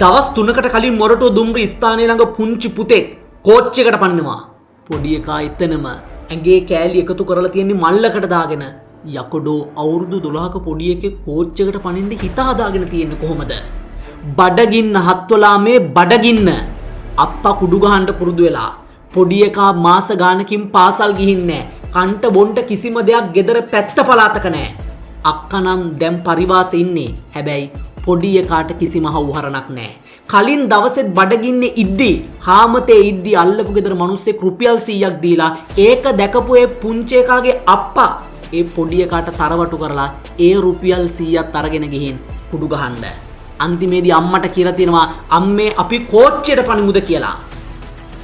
දවස් 3කට කලින් මොරටුව දුම්රිය ස්ථානයේ ළඟ පුංචි පුතෙක් කෝච් එකට පනිනවා. පොඩි එකා එතනම ඇඟේ කෑලි එකතු කරලා තියෙන්නේ මල්ලකට දාගෙන. යකඩෝ අවුරුදු 12ක පොඩි එකෙක් කෝච් එකට පනින්න හිත හදාගෙන තියෙන්නේ කොහොමද? බඩගින්න හත්වලා මේ බඩගින්න අප්පා කුඩු ගහන්න පුරුදු වෙලා පොඩි එකා මාස ගානකින් පාසල් ගිහින්නේ කන්ට බොන්ට කිසිම දෙයක් ගෙදර පැත්ත පලාතක නැහැ. අක්කනම් දැන් පරිවාසෙ ඉන්නේ. හැබැයි පොඩි එකාට කිසිම හවුහරණක් නැහැ. කලින් දවසෙත් බඩගින්නේ ඉද්දි හාමතේ ඉද්දි අල්ලපු ගෙදර මිනිස්සෙක් රුපියල් 100ක් දීලා ඒක දැකපු ඒ පුංචි එකාගේ අප්පා ඒ පොඩි එකාට තරවටු කරලා ඒ රුපියල් 100ක් අරගෙන ගිහින් කුඩු ගහන්න. අන්තිමේදී අම්මට කියලා තියෙනවා අම්මේ අපි කෝච්චියට පනිමුද කියලා.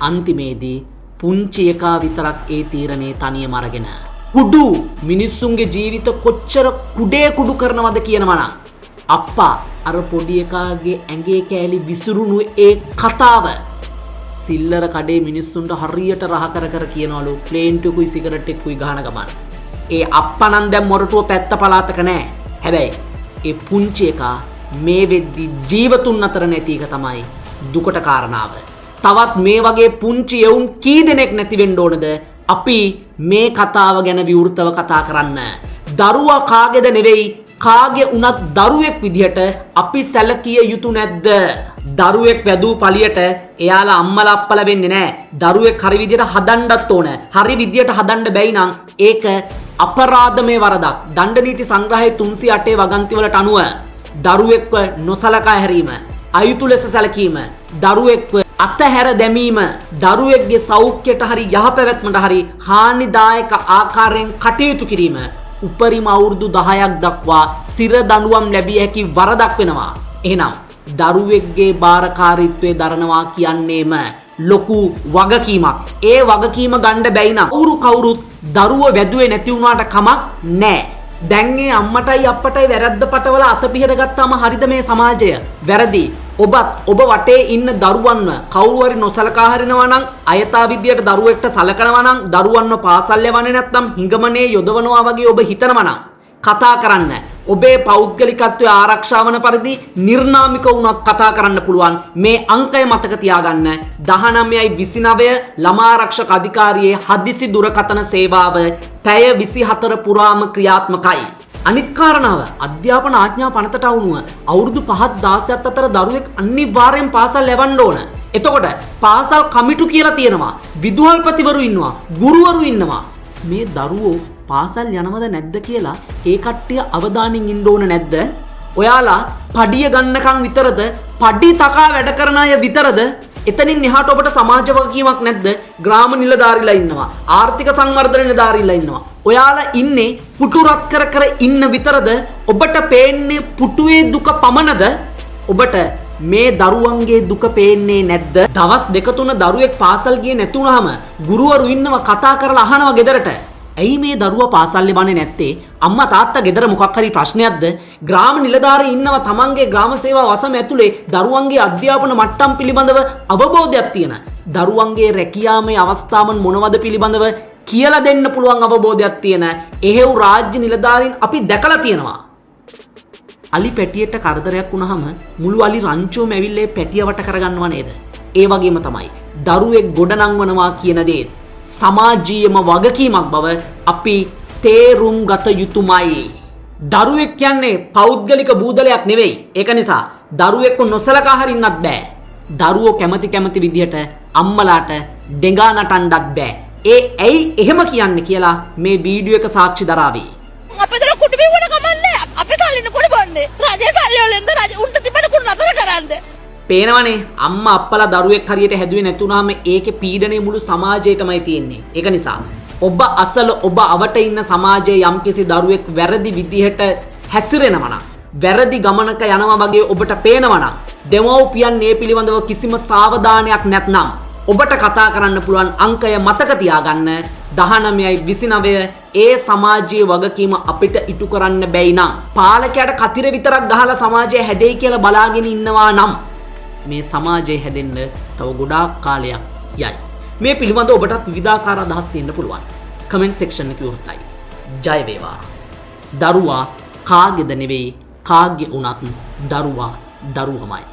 අන්තිමේදී පුංචි එකා විතරක් ඒ තීරණේ තනියම අරගෙන කුඩු මිනිස්සුන්ගේ ජීවිත කොච්චර කුඩේ කුඩු කරනවද කියනවනම් අප්පා අර පොඩි එකාගේ ඇඟේ කෑලි විසිරුණු ඒ කතාව සිල්ලර කඩේ මිනිස්සුන්ට හරියට රහ කර කර කියනවලු ප්ලේන් ටුකුයි සිගරට් එකකුයි ගහන ගමන්. ඒ අප්පා නම් දැන් මොරටුව පැත්ත පලාතක නැහැ. හැබැයි ඒ පුංචි එකා මේ වෙද්දි ජීවතුන් අතර නැති එක තමයි දුකට කාරණාව. තවත් මේ වගේ පුංචි එවුන් කී දෙනෙක් නැති වෙන්න ඕනද අපි මේ කතාව ගැන විවෘතව කතා කරන්න. දරුවා කාගේද නෙවෙයි කාගේ උනත් දරුවෙක් විදිහට අපි සැලකිය යුතු නැද්ද? දරුවෙක් වැදූ පළියට එයාලා අම්මලා අප්පලා වෙන්නේ නැහැ. දරුවෙක් හරි විදිහට හදන්නත් ඕන. හරි විදිහට හදන්න බැයි නම් ඒක අපරාධමේ වරදක්. දණ්ඩ නීති සංග්‍රහයේ 308 වගන්ති වලට අනුව දරුවෙක්ව නොසලකා හැරීම, අයුතු ලෙස සැලකීම, දරුවෙක්ව අතහැර දැමීම, දරුවෙක්ගේ සෞඛ්‍යයට හරි යහපැවැත්මට හරි හානිදායක ආකාරයෙන් කටයුතු කිරීම උපරිම අවුරුදු 10ක් දක්වා සිර දඬුවම් ලැබිය හැකි වරදක් වෙනවා. එහෙනම් දරුවෙක්ගේ බාරකාරීත්වයේ දරනවා කියන්නේම ලොකු වගකීමක්. ඒ වගකීම ගන්න බැයි නම් කවුරුත් දරුව වැදුවේ නැති වුණාට කමක් නැහැ. දැන් මේ අම්මටයි අප්පටයි වැරද්ද පටවල අත පිහර ගත්තාම හරිද මේ සමාජය? වැරදි. ඔබ වටේ ඉන්න දරුවන්ව කවුරු හරි නොසලකා හරිනවා නම් අයථා විද්‍යාවට දරුවෙක්ට සලකනවා නම් දරුවන්ව පාසල් යවන්නේ නැත්නම් හිඟමනේ යොදවනවා වගේ ඔබ හිතනවා නම් කතා කරන්න. ඔබේ පෞද්ගලිකත්වයේ ආරක්ෂා වන පරිදි නිර්නාමික වුණත් කතා කරන්න පුළුවන්. මේ අංකය මතක තියාගන්න. 1929 ළමා ආරක්ෂක අධිකාරියේ හදිසි දුරකථන සේවාව පැය 24 පුරාම ක්‍රියාත්මකයි. අනිත් කාරණාව අධ්‍යාපන ආඥා පනතට වුණුව අවුරුදු 5 16ත් අතර දරුවෙක් අනිවාර්යෙන් පාසල් යවන්න ඕන. එතකොට පාසල් කමිටු කියලා තියෙනවා. විදුහල්පතිවරු ඉන්නවා. ගුරුවරු ඉන්නවා. මේ දරුවෝ පාසල් යනවද නැද්ද කියලා ඒ කට්ටිය අවධානයෙන් ඉන්න ඕන නැද්ද? ඔයාලා පඩිය ගන්නකම් විතරද? පඩි තකා වැඩ කරන අය විතරද? එතනින් එහාට ඔබට සමාජ වගකීමක් නැද්ද? ග්‍රාම නිලධාරීලා ඉන්නවා. ආර්ථික සංවර්ධන නිලධාරීලා ඉන්නවා. ඔයාලා ඉන්නේ පුටු රත් කර කර ඉන්න විතරද? ඔබට පේන්නේ පුටුවේ දුක පමණද? ඔබට මේ දරුවන්ගේ දුක පේන්නේ නැද්ද? දවස් 2-3 දරුවෙක් පාසල් ගියේ නැතුණාම ගුරුවරු ඉන්නවා කතා කරලා අහනවා ගෙදරට. ඇයි මේ දරුවා පාසල් යවන්නේ නැත්තේ? අම්මා තාත්තා ගෙදර මොකක් හරි ප්‍රශ්නයක්ද? ග්‍රාම නිලධාරී ඉන්නවා තමන්ගේ ග්‍රාම සේවා වසම ඇතුලේ දරුවන්ගේ අධ්‍යාපන මට්ටම් පිළිබඳව අවබෝධයක් තියෙන. දරුවන්ගේ රැකියාමේ අවස්ථාවන් මොනවද පිළිබඳව කියලා දෙන්න පුළුවන් අවබෝධයක් තියෙන එහෙව් රාජ්‍ය නිලධාරීන් අපි දැකලා තියෙනවා. අලි පැටියට කරදරයක් වුණාම මුළු අලි රංචුවම ඇවිල්ලා පැටිය වට කරගන්නව නේද? ඒ වගේම තමයි දරුවෙක් ගොඩනංවනවා කියන දේ සමාජීයම වගකීමක් බව අපි තේරුම් ගත යුතුමයි. දරුවෙක් කියන්නේ පෞද්ගලික බූදලයක් නෙවෙයි. ඒක නිසා දරුවෙක්ව නොසලකා හරින්නත් බෑ. දරුවෝ කැමති විදිහට අම්මලාට දෙඟා නටන්නත් බෑ. ඇයි එහෙම කියන්නේ කියලා මේ වීඩියෝ එක සාක්ෂි දරාවි. අපේ දර කුඩු බිව්වන කමන්නේ අපේ තාලින්න කුඩු බොන්නේ. රජේ සල්ලි වලින්ද රජ උන්ට තිබෙන කුඩු නතර කරන්නේ. පේනවනේ අම්මා අප්පලා දරුවෙක් හරියට හැදුවේ නැතුණාම ඒකේ පීඩනේ මුළු සමාජයටමයි තියෙන්නේ. ඒක නිසා ඔබ අසල ඔබ අවට ඉන්න සමාජයේ යම්කිසි දරුවෙක් වැරදි විදිහට හැසිරෙනවා නම් වැරදි ගමනක යනවා වගේ ඔබට පේනවා නම් දෙමව්පියන් මේ පිළිබඳව කිසිම සාවධානයක් නැත්නම් ඔබට කතා කරන්න පුළුවන් අංකය මතක තියාගන්න 1929 ඒ සමාජයේ වගකීම අපිට ඉටු කරන්න බැයි නම් පාලකයාට කතිර විතරක් ගහලා සමාජය හැදෙයි කියලා බලාගෙන ඉන්නවා නම් මේ සමාජය හැදෙන්න තව ගොඩාක් කාලයක් යයි. මේ පිළිබඳව ඔබටත් විවිධාකාර අදහස් තියෙන්න පුළුවන්. කමෙන්ට් සෙක්ෂන් එකේ උර්තයි. ජය වේවා. දරුවා කාගේද නෙවෙයි කාගේ වුණත් දරුවා දරුවමයි.